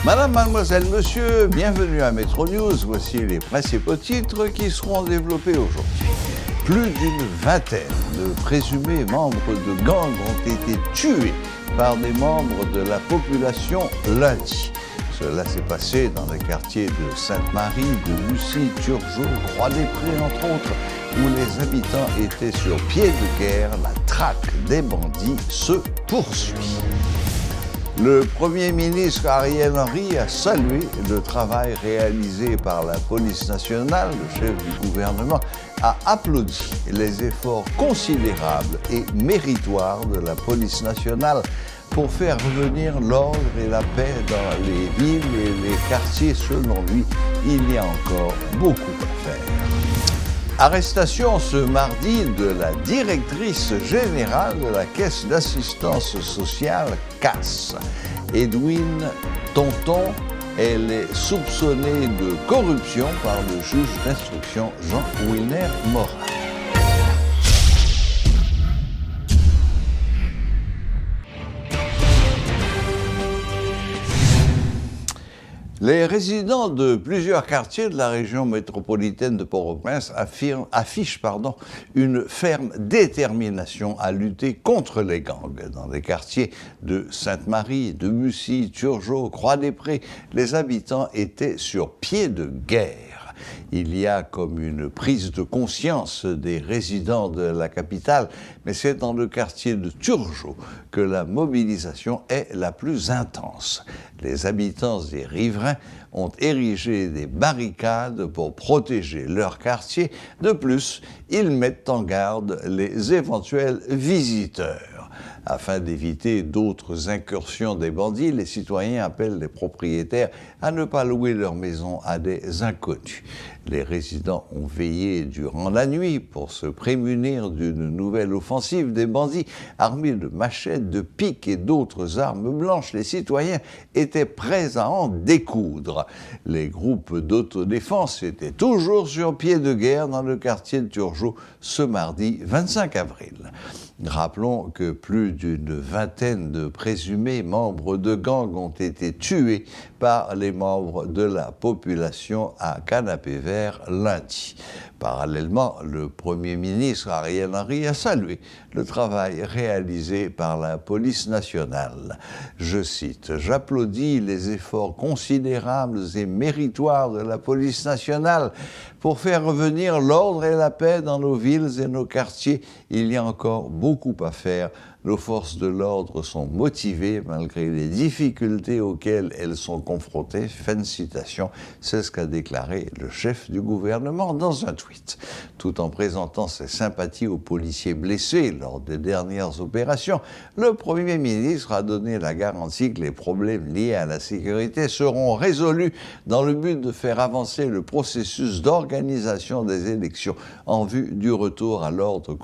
Madame, mademoiselle, monsieur, bienvenue à Metro News. Voici les principaux titres qui seront développés aujourd'hui. Plus d'une vingtaine de présumés membres de gangs ont été tués par des membres de la population lundi. Cela s'est passé dans les quartiers de Sainte-Marie, de Bussy, Turgeau, Croix-des-Prés, entre autres, où les habitants étaient sur pied de guerre. La traque des bandits se poursuit. Le Premier ministre Ariel Henry a salué le travail réalisé par la police nationale. Le chef du gouvernement a applaudi les efforts considérables et méritoires de la police nationale pour faire revenir l'ordre et la paix dans les villes et les quartiers. Selon lui, il y a encore beaucoup à faire. Arrestation ce mardi de la directrice générale de la Caisse d'assistance sociale CAS, Edwin Tonton. Elle est soupçonnée de corruption par le juge d'instruction Jean-Wilner Morin. Les résidents de plusieurs quartiers de la région métropolitaine de Port-au-Prince affichent une ferme détermination à lutter contre les gangs. Dans les quartiers de Sainte-Marie, de Bussy, Turgeau, Croix-des-Prés, les habitants étaient sur pied de guerre. Il y a comme une prise de conscience des résidents de la capitale, mais c'est dans le quartier de Turgeau que la mobilisation est la plus intense. Les habitants et riverains ont érigé des barricades pour protéger leur quartier. De plus, ils mettent en garde les éventuels visiteurs. Afin d'éviter d'autres incursions des bandits, les citoyens appellent les propriétaires à ne pas louer leur maison à des inconnus. Les résidents ont veillé durant la nuit pour se prémunir d'une nouvelle offensive des bandits armés de machettes, de piques et d'autres armes blanches. Les citoyens étaient prêts à en découdre. Les groupes d'autodéfense étaient toujours sur pied de guerre dans le quartier de Turgeau ce mardi 25 avril. Rappelons que plus d'une vingtaine de présumés membres de gangs ont été tués par les membres de la population à Canapé-Vert lundi. Parallèlement, le Premier ministre Ariel Henry a salué le travail réalisé par la police nationale. Je cite, « J'applaudis les efforts considérables et méritoires de la police nationale pour faire revenir l'ordre et la paix dans nos villes et nos quartiers. Il y a encore beaucoup à faire. Nos forces de l'ordre sont motivées malgré les difficultés auxquelles elles sont confrontées. » Fin de citation, c'est ce qu'a déclaré le chef du gouvernement dans un tweet. Tout en présentant ses sympathies aux policiers blessés lors des dernières opérations, le Premier ministre a donné la garantie que les problèmes liés à la sécurité seront résolus dans le but de faire avancer le processus d'organisation des élections en vue du retour à l'ordre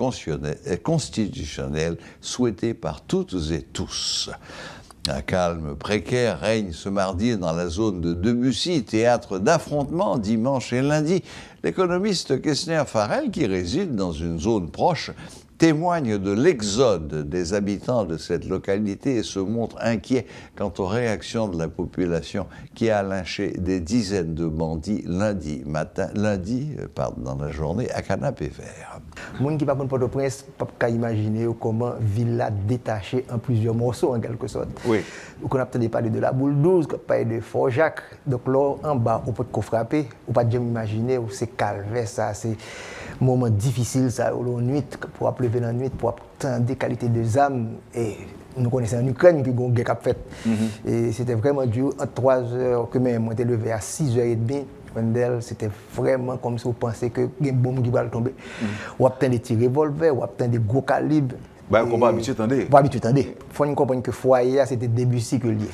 constitutionnel souhaité par toutes et tous. Un calme précaire règne ce mardi dans la zone de Debussy, théâtre d'affrontements dimanche et lundi. L'économiste Kessner Farrell, qui réside dans une zone proche, témoigne de l'exode des habitants de cette localité et se montre inquiet quant aux réactions de la population qui a lynché des dizaines de bandits lundi dans la journée à Canapé-Vert. Moun qui pas bon Port-au-Prince, pas imaginer comment ville a détaché en plusieurs morceaux en quelque sorte. Oui. On a peut-être parlé de la boule 12, qu'on parle de Fort-Jacques. Donc là en bas, on peut frapper, on peut jamais imaginer où c'est calvaire ça, c'est moment difficile ça la nuit pour lever la nuit pour attendre des qualités de âmes et nous connaissons en Ukraine qui ont guerre fait. Et c'était vraiment dur entre 3 heures que même on était levé à 6h30. C'était vraiment comme si on pensait que il y a une bombe qui va tomber. On attend des tirs revolver, on attend des gros calibres. Bah on va habituer attendre. Pas habituer attendre. Faut comprendre que foyer c'était début séculier.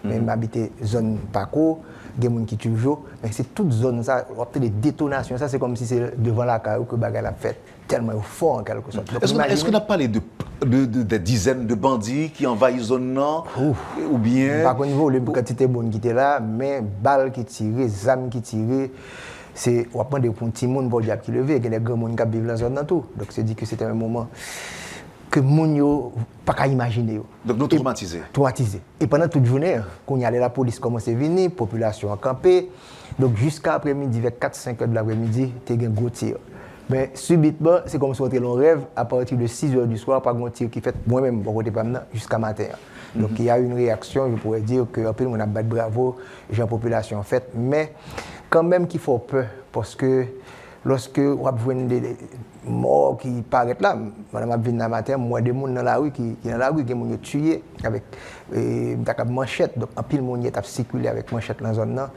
Même habiter zone parcours, des gens qui toujours, mais c'est toute zone ça, on a des détonations, ça c'est comme si c'est devant la carrière que bagarre a fait tellement fort en quelque sorte. Est-ce qu'on a parlé de dizaines de bandits qui envahissent zone non ou bien par contre niveau le quantité de monde qui était là, mais balles qui tiraient, armes qui tiraient, c'est on prend des petits monde pour dire qui lever, il y a des grands monde qui vivent dans la zone dans tout. Donc c'est dit que c'était un moment que moun yo pas qu'à imaginer yo. Donc nous traumatisés. Traumatisés. Et pendant toute journée, quand y allait la police commence à venir, population a campé. Donc jusqu'à après-midi, vers 4-5 heures de l'après-midi, tu as un gros tir. Mais subitement, c'est comme si on était dans un rêve, à partir de 6 heures du soir, par un tir qui fait moi-même, bon côté pas maintenant, jusqu'à matin. Donc il y a une réaction, je pourrais dire que un peu on a battu bravo, la population en fait, mais quand même qu'il faut peur, parce que lorsque on a des morts qui paraissent là, madame a vu dans matin, moi des gens dans la rue qui ont tué avec des manchettes, donc un pile monde a circulé avec manchette dans la zone là.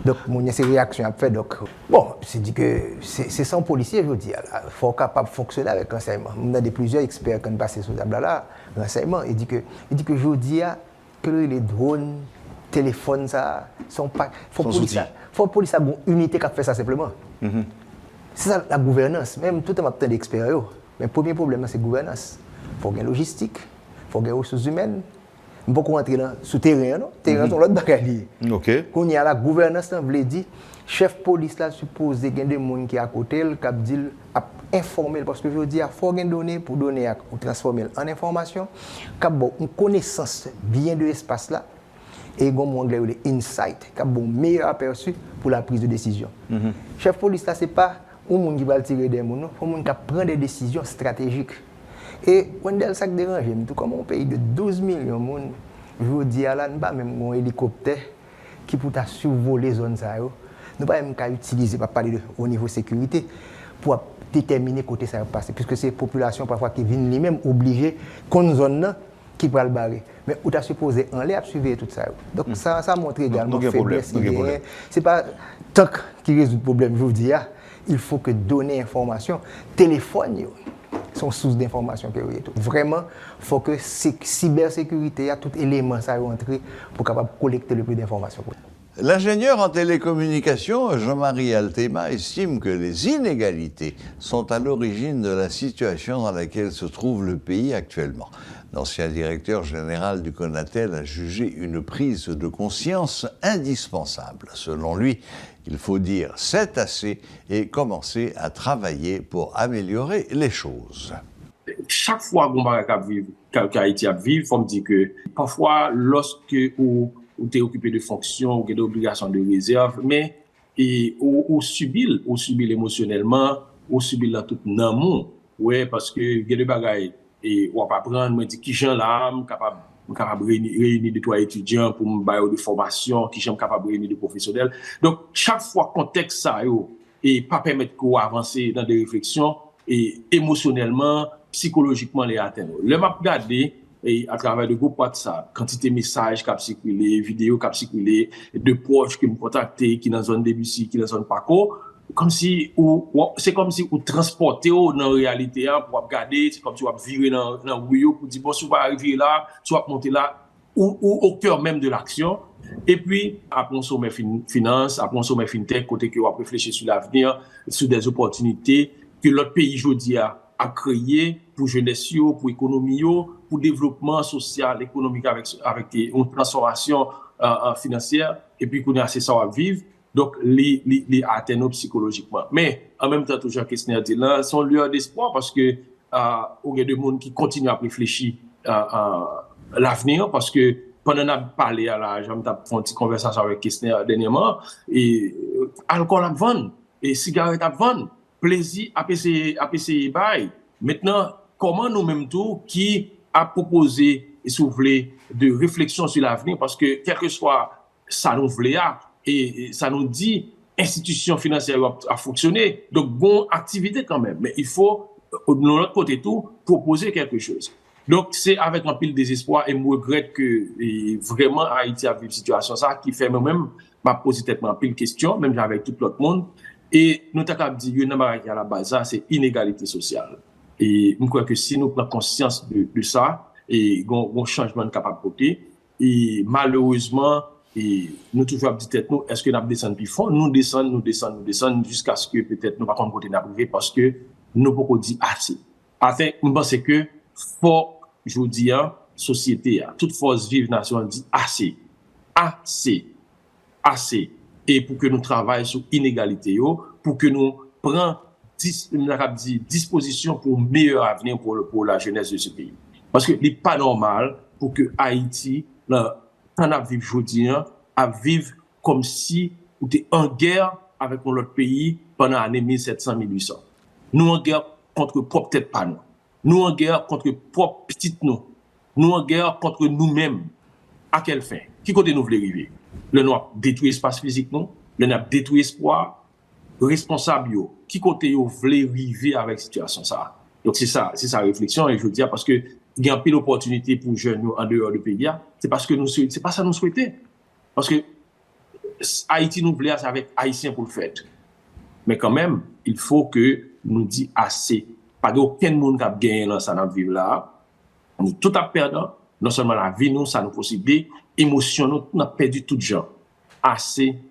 Donc mon ces réactions a fait donc bon, c'est dit que c'est sans policier je dis là, faut capable fonctionner avec renseignement. On a des plusieurs experts qui ont passé sur table là, renseignement, il dit que je dis que les drones téléphone ça sont pas faut police a une unité qui fait ça simplement. C'est ça la gouvernance, même tout un matin d'experts. Mais le premier problème c'est la gouvernance. Il faut une logistique, il faut des ressources humaines. On ne peut pas rentrer dans le souterrain, non? Terrain sont l'autre bagaille. OK. Quand il y a la gouvernance, on veut dire chef police là supposé qu'il y a des gens qui à côté qui dit informer parce que je dis il faut des données pour donner ou transformer en information, qui une connaissance bien de l'espace là. Et un anglais les insight, qui a un meilleur aperçu pour la prise de décision. Chef police là c'est pas un monde qui va tirer des gens, c'est un monde qui prend des décisions stratégiques. Et quand elle ça dérange, tout comme un pays de 12 millions de monde, je dis là nous pas même un hélicoptère qui peut survoler zone ça yo. Nous pas même qu'à utiliser pas parler au niveau sécurité pour déterminer côté ça passer puisque c'est population parfois qui viennent lui-même obligés qu'on zone là qui va le barrer. Mais on t'a supposé en l'air suivre tout ça. Donc ça montre également faiblesse. C'est pas tant qui résout le problème, je vous dis il faut que donner information, téléphone sont source d'information que vraiment faut que cybersécurité a tout élément ça rentrer pour capable collecter le plus d'informations. L'ingénieur en télécommunications, Jean-Marie Altema, estime que les inégalités sont à l'origine de la situation dans laquelle se trouve le pays actuellement. L'ancien directeur général du Conatel a jugé une prise de conscience indispensable. Selon lui, il faut dire c'est assez et commencer à travailler pour améliorer les choses. Chaque fois qu'Haïti a vécu, il faut me dire que parfois, lorsque ou tu es occupé de fonctions, ou tu as des obligations de réserve, mais ou subit émotionnellement, ou subit dans tout le monde. Oui, parce que il y a des bagailles, et on va pas prendre, moi, qui j'en l'âme, capable de réunir des trois étudiants pour me bailler de formation, qui j'aime capable de réunir des professionnels. Donc, chaque fois, contexte ça, et pas permettre qu'on avance dans des réflexions, et émotionnellement, psychologiquement, les atteindre. Le m'a regardé, et à travers le groupe WhatsApp, quantité de messages qui ont circulé, vidéos qui ont circulé, de proches qui me contacté, qui dans la zone Debussy, qui dans la zone Paco, comme si, c'est comme si vous transportez dans la réalité, pour regarder, c'est comme si vous virez dans le rouillot pour dire, bon, si vous arriver là, si vous monter là, ou au cœur même de l'action. Et puis, après un sommet finance, après un sommet fintech, côté que vous réfléchir sur l'avenir, sur des opportunités que l'autre pays aujourd'hui a créé pour jeunesse, pour économie, pour développement social, économique avec une transformation financière, et puis qu'on a assez ça à vivre. Donc, les atteindre psychologiquement. Mais, en même temps, toujours Kestner dit là, c'est un lieu d'espoir parce que, il y a des gens qui continuent à réfléchir à l'avenir parce que, pendant qu'on a parlé à la, j'ai fait une petite conversation avec Kestner dernièrement, et alcool à vendre, et cigarette à vendre, plaisir à PC bail. Maintenant, comment nous-mêmes tout qui a proposé et soufflé de réflexion sur l'avenir parce que, quel que soit ça nous voulait, et ça nous dit institution financière a fonctionné, donc bon activité quand même, mais il faut de l'autre côté tout proposer quelque chose. Donc c'est avec un pile désespoir et je regrette que vraiment Haïti a vu une situation ça qui fait moi-même m'a posé tellement un pile question même avec tout l'autre monde et nous t'avons dit une à la base ça c'est inégalité sociale et je crois que si nous prenons conscience de ça et un changement capable de porter et malheureusement et nous toujours dit tête nous est-ce que nous descendons plus fort nous descendons jusqu'à ce que peut-être nous pas qu'on côté d'arriver parce que nous pas dire assez enfin je pense que faut je vous dis société toute force vive nation dit assez et pour que nous travaillions sur inégalité pour que nous prenions disposition pour un meilleur avenir pour la jeunesse de ce pays. Parce que ce n'est pas normal pour que Haïti, quand on vit aujourd'hui, à vivre comme si on était en guerre avec l'autre pays pendant l'année 1700-1800. Nous en guerre contre propre tête pas nous. Nous en guerre contre propre petite nous. Nous en guerre contre nous-mêmes. À quelle fin? Qui côté nous voulons arriver? Le noir détruit l'espace physique nous, le noir détruit l'espoir, responsable yo. Qui côté yo voulez arriver avec situation ça? Donc c'est ça réflexion et je veux dire parce que il y a une pile d'opportunités pour jeunes en dehors du pays, c'est parce que c'est pas ça nous souhaitons. Parce que Haïti nous voulait avec Haïtiens pour le faire. Mais quand même, il faut que nous disions assez. Pas aucun monde qui a gagné dans ça dans vivre là. On est tout à perdre. Non seulement la vie, nous, ça nous possible. Émotion, nous, on a perdu tout genre. Assez.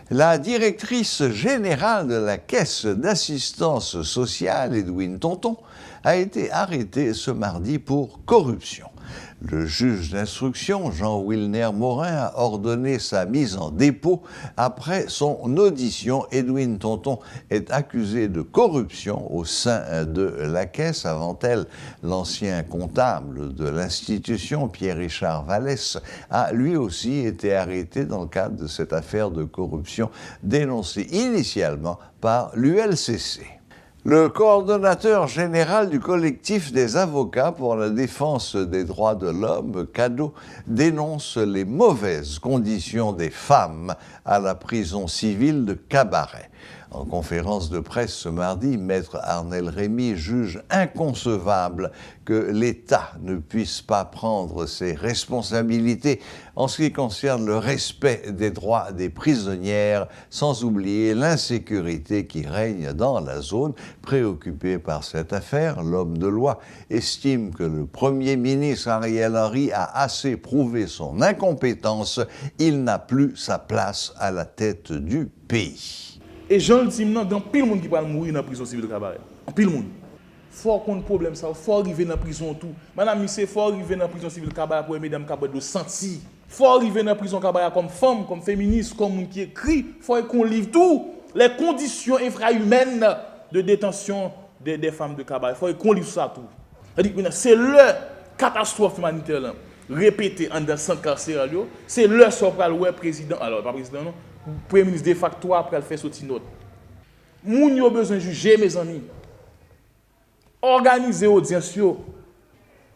La directrice générale de la Caisse d'assistance sociale, Edwin Tonton, a été arrêtée ce mardi pour corruption. Le juge d'instruction, Jean-Wilner Morin, a ordonné sa mise en dépôt. Après son audition, Edwin Tonton est accusé de corruption au sein de la Caisse. Avant elle, l'ancien comptable de l'institution, Pierre-Richard Vallès, a lui aussi été arrêté dans le cadre de cette affaire de corruption dénoncée initialement par l'ULCC. Le coordonnateur général du collectif des avocats pour la défense des droits de l'homme, CADO, dénonce les mauvaises conditions des femmes à la prison civile de Cabaret. En conférence de presse ce mardi, Maître Arnel Rémy juge inconcevable que l'État ne puisse pas prendre ses responsabilités en ce qui concerne le respect des droits des prisonnières, sans oublier l'insécurité qui règne dans la zone. Préoccupé par cette affaire, l'homme de loi estime que le Premier ministre Ariel Henry a assez prouvé son incompétence. Il n'a plus sa place à la tête du pays. Et j'en le dis maintenant, dans pile monde qui va mourir dans la prison civile de Cabaret. En pile monde. Faut qu'on ait problème ça, faut arriver dans la prison tout. Madame Missé, faut arriver dans la prison civile de Cabaret pour mesdames Cabaret de sentir. Faut arriver dans la prison Cabaret comme femme, comme féministe, comme monde qui écrit, faut qu'on livre tout les conditions infrahumaines de détention des femmes de Cabaret. Faut qu'on livre ça tout. C'est le catastrophe humanitaire là. Répété en dans centre carcéral, c'est le sopral ouais président, alors pas président non. Premier ministre de facto après le faire sortir note. Moun yo besoin juger mes amis. Organiser audience yo.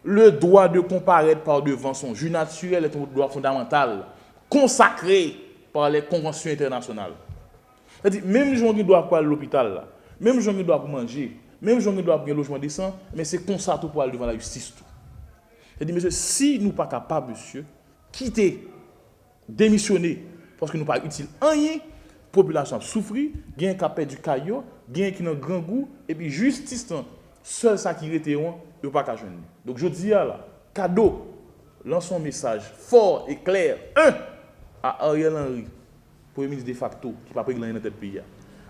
Le droit de comparaître par devant son juge naturel est un droit fondamental consacré par les conventions internationales. C'est-à-dire même gens qui doivent aller à l'hôpital là, même gens qui doivent manger, même gens qui doivent avoir un logement décent, mais c'est comme ça tout pour aller devant la justice tout. C'est-à-dire monsieur, si nous pas capables monsieur quitter démissionner parce que nous pas utile rien, population a souffri, gain qui a perdu caillou, gain qui n'a grand goût et puis justice seul ça qui était on, yo pas ka joindre. Donc je dis là, cadeau lance un message fort et clair à Ariel Henry, Premier ministre de facto qui pas régler dans tête pays.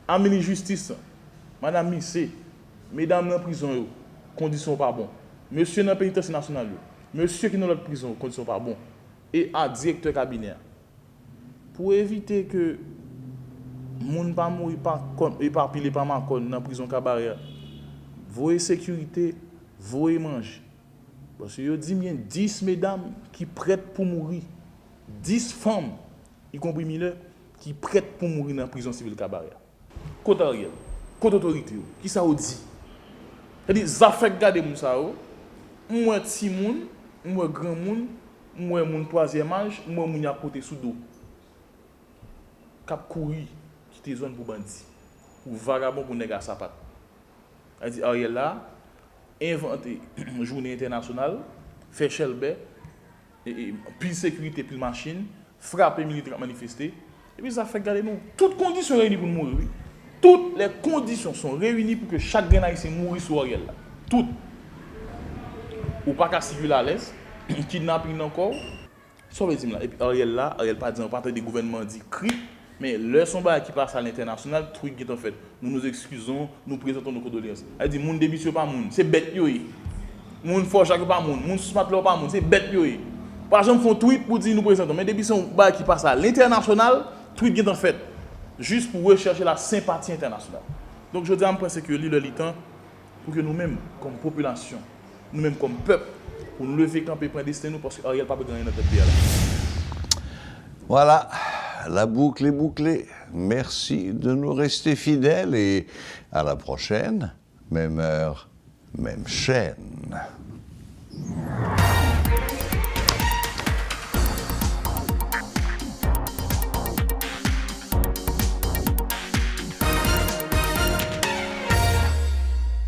À ministre justice, madame Missé, mesdames dans prison yo, conditions pas bon. Monsieur dans pénitentiaire national yo, monsieur qui dans l'autre prison, conditions pas bon et à directeur cabinet pour éviter que moun pas mourir pas éparpillé par Macon dans prison Cabaret. Voyez sécurité, voyez manger. Parce que yo dit bien 10 mesdames qui prêtes pour mourir. 10 femmes, y compris Miller, qui prêtent pour mourir dans la prison civile Cabaret. Côté Ariel, côté autorité, qui ça dit? C'est-à-dire, ça fait garder moun ça yo. Moi petit moun, moi grand moun, moi moun troisième âge, moi moun à côté sous dos. Cap courir quitter zone pour bandit ou vagabond pour nèg à sapat. A dit Ariel là inventer journée internationale, faire chelbe et puis sécurité puis machine, frapper militaire manifester et puis ça fait garder nous toutes conditions réunies pour mourir. Oui. Toutes les conditions sont réunies pour que chaque grand haïtien mourir sur Ariel là. Toutes. Ou pas qu'à civil à l'aise, kidnapping encore. Ça veut dire là et puis Ariel là, Ariel pas dit on pas des gouvernements dit cri. Mais le son qui passe à l'international, truc qui est en fait, nous nous excusons, nous présentons nos condoléances. Elle dit, moun démission pas moun, c'est bête yo. Moun forge pas moun smart pas moun, c'est bête yo. Par exemple, font tweet pour dire nous présentons, mais démission qui passe à l'international, truc qui est en fait. juste pour rechercher la sympathie internationale. Donc je dis à moi que le temps pour que nous-mêmes, comme population, nous-mêmes comme peuple, pour nous lever camper pour destin nous, parce qu'Ariel n'a pas besoin de notre pays. Voilà, la boucle est bouclée. Merci de nous rester fidèles et à la prochaine, même heure, même chaîne.